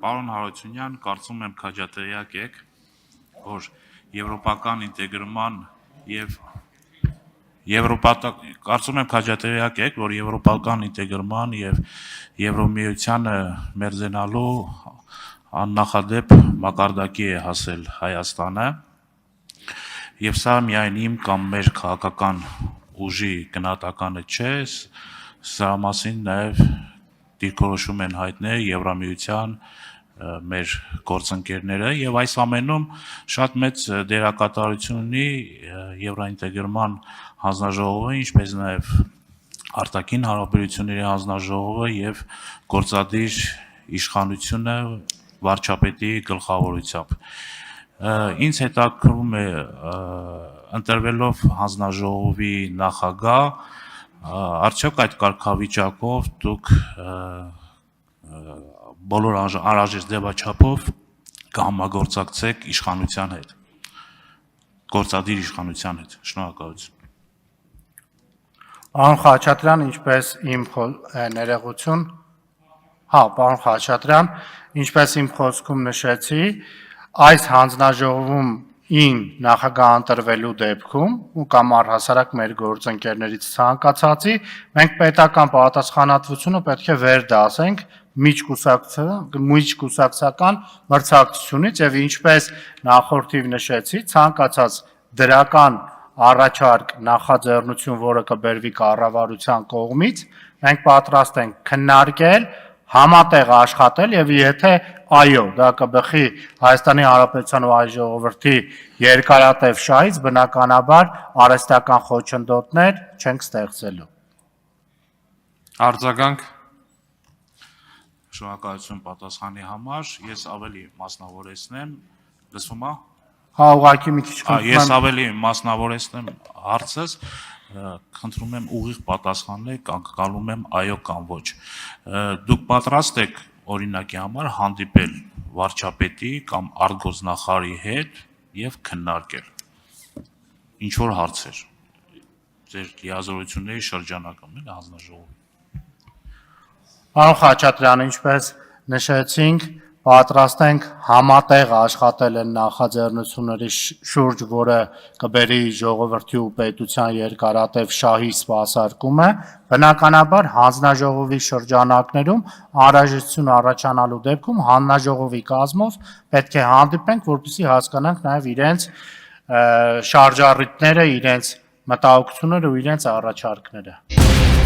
Պարոն Հարությունյան, կարծում եմ քաջատեղյակ եք, որ եվրոպական ինտեգրման եւ Եվրոմիությանը մերձենալու աննախադեպ մակարդակի է հասել Հայաստանը, եւ սա միայն իմ կամ մեր քաղաքական ուժի գնահատականը չէ, սա մասին նաեւ դիրքորոշում են հայտնել Եվրամիության մեր գործընկերները եւ այս ամենում շատ մեծ դերակատարություն ունի Եվրոինտեգրման հանձնաժողովը, ինչպես նաեւ արտաքին հարաբերությունների հանձնաժողովը եւ գործադիր իշխանությունը վարչապետի գլխավորությամբ։ Ինձ հետաքրում է ընտրվելով հանձնաժողովի նախագահ, արդյոք այդ կարգավիճակով դուք բոլոր անհրաժեշտ ձևաչափով կհամագործակցեք իշխանության հետ, գործադիր իշխանության հետ։ Շնորհակալություն։ Պարոն Խաչատրյան, ինչպես իմ ներողություն, պարոն Խաչատրյան, ինչպես իմ խոսքում նշեցի, այս հանձնաժողովում ին նախագահ ընտրվելու դեպքում կամ առհասարակ մեր գործընկերներից ցանկացածի, մենք պետական պատասխանատվությունը պետք է վեր դասենք միջկուսակցական մրցակցությունից եւ ինչպես նախորդիվ նշեցի, ցանկացած դրական առաջարկ նախաձեռնություն, որը կբերվի կառավարության կողմից, մենք պատրաստ ենք քննարկել, համատեղ աշխատել եւ եթե այո, դա կբխի Հայաստանի Հանրապետության ու հայ ժողովրդի երկարատև շահից, բնականաբար արհեստական խոչընդոտներ չենք ստեղծելու։ Արձագանք։ Շնորհակալություն պատասխանի համար, ես ավելի մասնավորեցնեմ, լսվում է։ Ուղղակի մի քիչ խնդրում եմ։ Ես ավելի մասնավորեցնեմ հարցս, խնդրում եմ ուղիղ պատասխանեք, անկալում եմ այո կամ ոչ։ Դուք պատրաստ եք օրինակի համար հանդիպել վարչապետի կամ արտգործնախարարի հետ եւ քննարկել ինչ որ հարցեր ձեր լիազորությունների շրջանակում էլ հանձնաժողովի։ Պարոն Խաչատրյան, ինչպես նշեցինք, պատրաստ ենք համատեղ աշխատել են նախաձեռնությունների շուրջ, որը կբերի ժողովրդի ու պետության երկարատև շահի սպասարկումը, բնականաբար հանձնաժողովի շրջանակներում անհրաժեշտություն առաջանալու դեպքում հանձնաժողովի կազմով պետք է հանդիպենք, որպեսզի հասկանանք նաև իրենց շարժառիթները, իրենց մտահոգությունները ու իրենց առաջարկները։